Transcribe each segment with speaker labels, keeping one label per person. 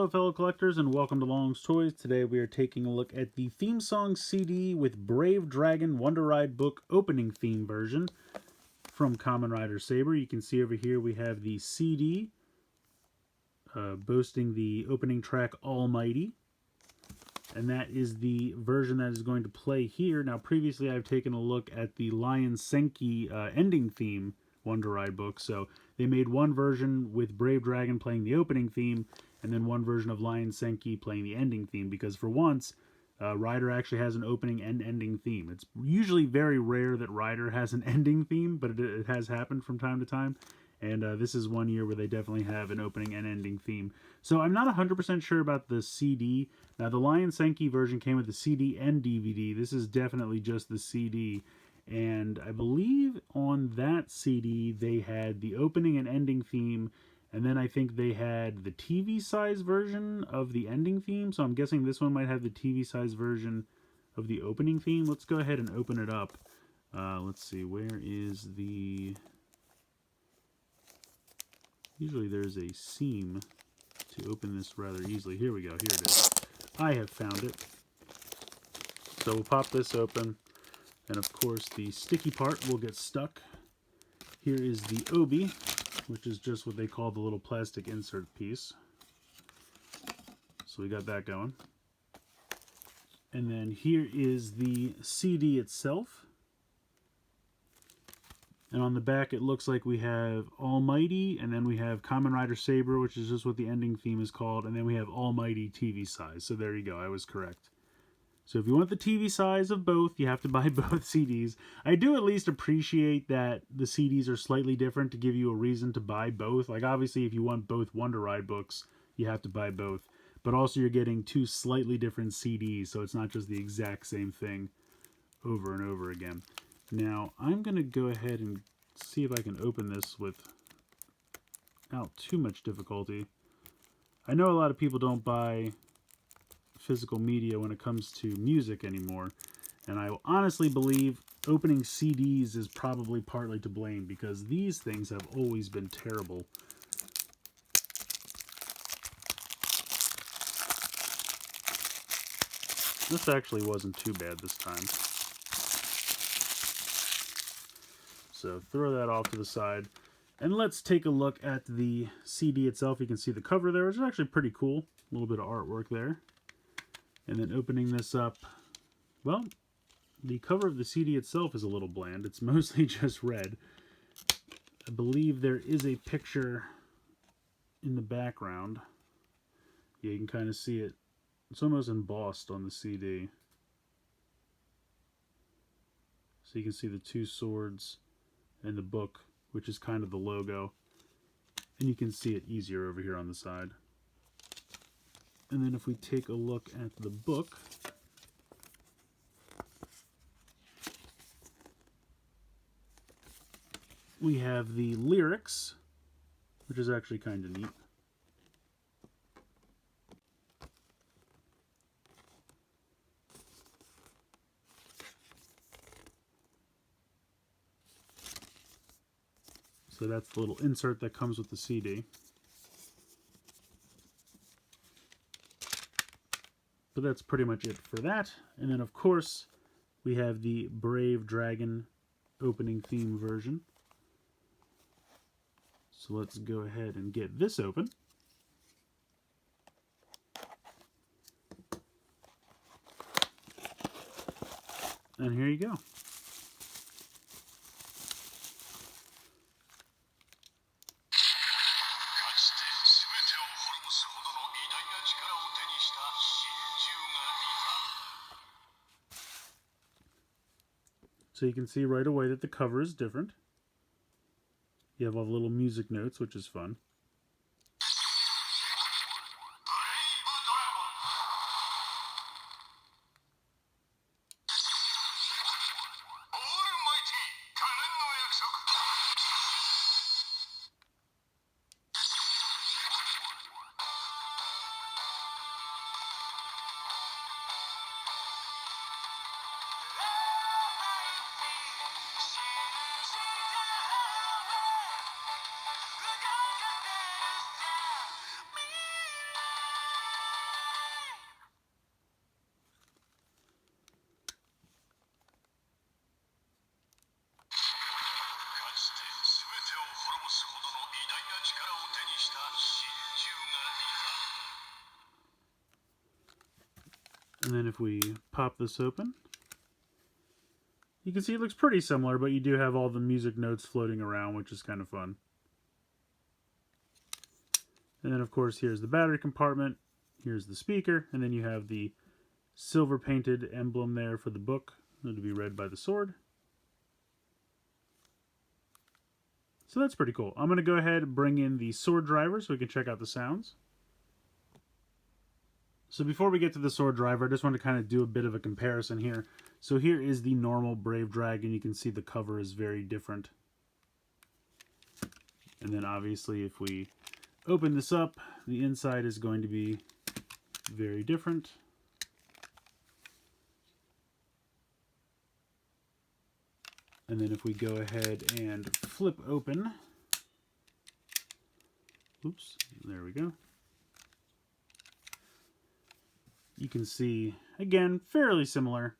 Speaker 1: Hello fellow collectors and welcome to Long's Toys. Today we are taking a look at the theme song CD with Brave Dragon Wonder Ride book opening theme version from Kamen Rider Saber. You can see over here we have the CD boasting the opening track Almighty. And that is the version that is going to play here. Now previously I've taken a look at the Lion Senki ending theme Wonder Ride book. So they made one version with Brave Dragon playing the opening theme, and then one version of Lion Senki playing the ending theme, because for once, Rider actually has an opening and ending theme. It's usually very rare that Rider has an ending theme, but it has happened from time to time, and this is one year where they definitely have an opening and ending theme. So I'm not 100% sure about the CD. Now the Lion Senki version came with the CD and DVD. This is definitely just the CD. And I believe on that CD they had the opening and ending theme, and then I think they had the TV size version of the ending theme. So I'm guessing this one might have the TV size version of the opening theme. Let's go ahead and open it up. Let's see, where is the... Usually there's a seam to open this rather easily. Here we go, here it is. I have found it. So we'll pop this open. And of course the sticky part will get stuck. Here is the obi, which is just what they call the little plastic insert piece. So we got that going. And then here is the CD itself. And on the back it looks like we have Almighty, and then we have Kamen Rider Saber, which is just what the ending theme is called, and then we have Almighty TV size. So there you go, I was correct. So if you want the TV size of both, you have to buy both CDs. I do at least appreciate that the CDs are slightly different to give you a reason to buy both. Like obviously if you want both Wonder Ride books, you have to buy both. But also you're getting two slightly different CDs, so it's not just the exact same thing over and over again. Now I'm going to go ahead and see if I can open this without too much difficulty. I know a lot of people don't buy physical media when it comes to music anymore, and I honestly believe opening CDs is probably partly to blame, because these things have always been terrible. This actually wasn't too bad this time. So throw that off to the side, and let's take a look at the CD itself. You can see the cover there, which is actually pretty cool. A little bit of artwork there. And then opening this up, well, the cover of the CD itself is a little bland. It's mostly just red. I believe there is a picture in the background. Yeah, you can kind of see it. It's almost embossed on the CD. So you can see the two swords and the book, which is kind of the logo. And you can see it easier over here on the side. And then if we take a look at the book, we have the lyrics, which is actually kind of neat. So that's the little insert that comes with the CD. But that's pretty much it for that. And then of course we have the Brave Dragon opening theme version. So let's go ahead and get this open. And here you go. So you can see right away that the cover is different. You have all the little music notes, which is fun. And then if we pop this open, you can see it looks pretty similar, but you do have all the music notes floating around, which is kind of fun. And then, of course, here's the battery compartment. Here's the speaker. And then you have the silver painted emblem there for the book to be read by the sword. So that's pretty cool. I'm going to go ahead and bring in the sword driver so we can check out the sounds. So before we get to the sword driver, I just want to kind of do a bit of a comparison here. So here is the normal Brave Dragon. You can see the cover is very different. And then obviously if we open this up, the inside is going to be very different. And then if we go ahead and flip open, oops, there we go. You can see, again, fairly similar,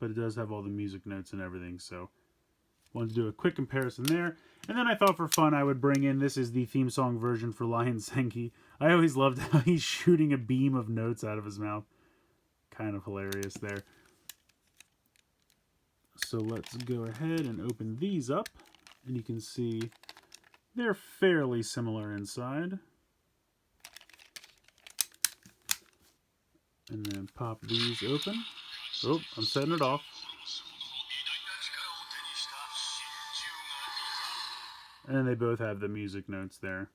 Speaker 1: but it does have all the music notes and everything, so wanted to do a quick comparison there. And then I thought for fun I would bring in, this is the theme song version for Lion Senki. I always loved how he's shooting a beam of notes out of his mouth. Kind of hilarious there. So let's go ahead and open these up, and you can see they're fairly similar inside. And then pop these open. Oh, I'm setting it off. And they both have the music notes there.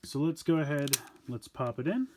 Speaker 1: So let's go ahead, let's pop it in.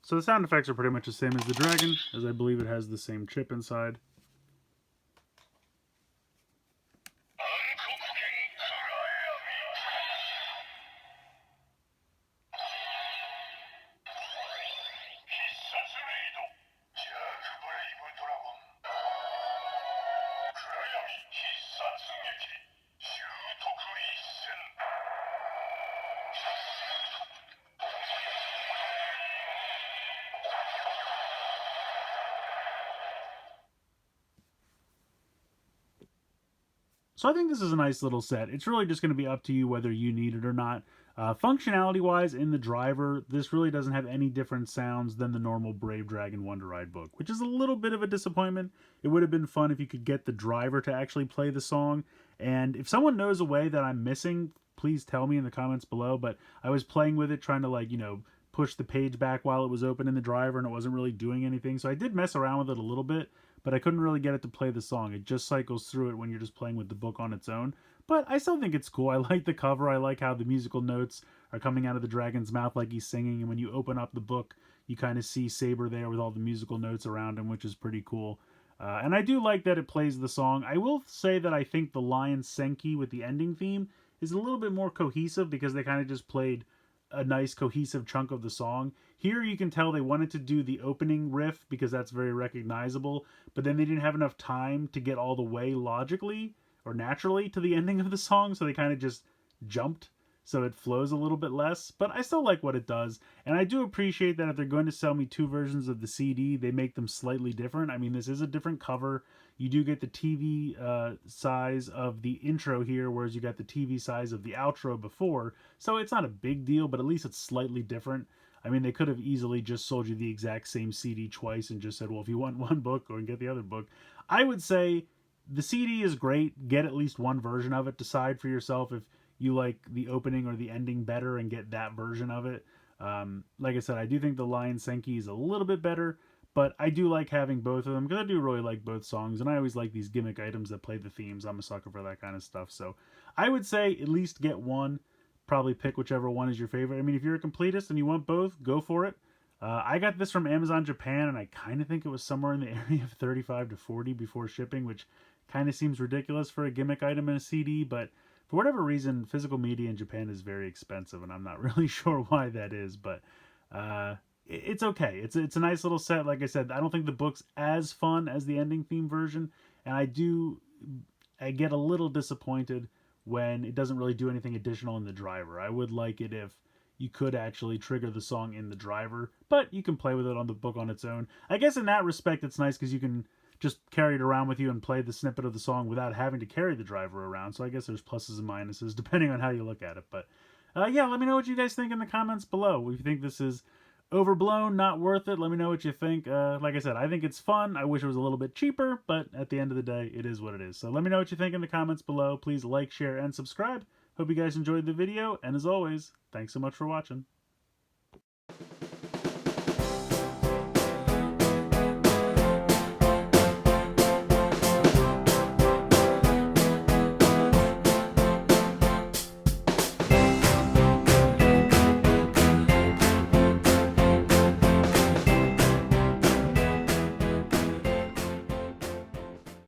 Speaker 1: So the sound effects are pretty much the same as the dragon, as I believe it has the same chip inside. So I think this is a nice little set. It's really just going to be up to you whether you need it or not. Functionality-wise, in the driver, this really doesn't have any different sounds than the normal Brave Dragon Wonder Ride book, which is a little bit of a disappointment. It would have been fun if you could get the driver to actually play the song. And if someone knows a way that I'm missing, please tell me in the comments below. But I was playing with it, trying to, like, you know, push the page back while it was open in the driver, and it wasn't really doing anything. So I did mess around with it a little bit, but I couldn't really get it to play the song. It just cycles through it when you're just playing with the book on its own. But I still think it's cool. I like the cover. I like how the musical notes are coming out of the dragon's mouth like he's singing. And when you open up the book, you kind of see Saber there with all the musical notes around him, which is pretty cool. And I do like that it plays the song. I will say that I think the Lion Senki with the ending theme is a little bit more cohesive because they kind of just played a nice cohesive chunk of the song. Here you can tell they wanted to do the opening riff because that's very recognizable, but then they didn't have enough time to get all the way logically or naturally to the ending of the song, so they kind of just jumped, so it flows a little bit less. But I still like what it does, and I do appreciate that if they're going to sell me two versions of the CD, they make them slightly different. I mean, this is a different cover. You do get the TV size of the intro here, whereas you got the TV size of the outro before, so it's not a big deal, but at least it's slightly different. I mean, they could have easily just sold you the exact same CD twice and just said, well, if you want one book, go and get the other book. I would say the CD is great. Get at least one version of it. Decide for yourself if you like the opening or the ending better and get that version of it. Like I said, I do think the Lion Senki is a little bit better, but I do like having both of them because I do really like both songs, and I always like these gimmick items that play the themes. I'm a sucker for that kind of stuff. So I would say at least get one. Probably pick whichever one is your favorite. I mean, if you're a completist and you want both, go for it. I got this from Amazon Japan, and I kind of think it was somewhere in the area of 35 to 40 before shipping, which kind of seems ridiculous for a gimmick item in a CD, but for whatever reason, physical media in Japan is very expensive, and I'm not really sure why that is, but it's okay. It's a nice little set. Like I said, I don't think the book's as fun as the ending theme version, and I get a little disappointed when it doesn't really do anything additional in the driver. I would like it if you could actually trigger the song in the driver, but you can play with it on the book on its own. I guess in that respect, it's nice because you can just carry it around with you and play the snippet of the song without having to carry the driver around. So I guess there's pluses and minuses depending on how you look at it. But yeah, let me know what you guys think in the comments below. If you think this is overblown, not worth it, let me know what you think. Like I said, I think it's fun. I wish it was a little bit cheaper, but at the end of the day, it is what it is. So let me know what you think in the comments below. Please like, share, and subscribe. Hope you guys enjoyed the video, and as always, thanks so much for watching.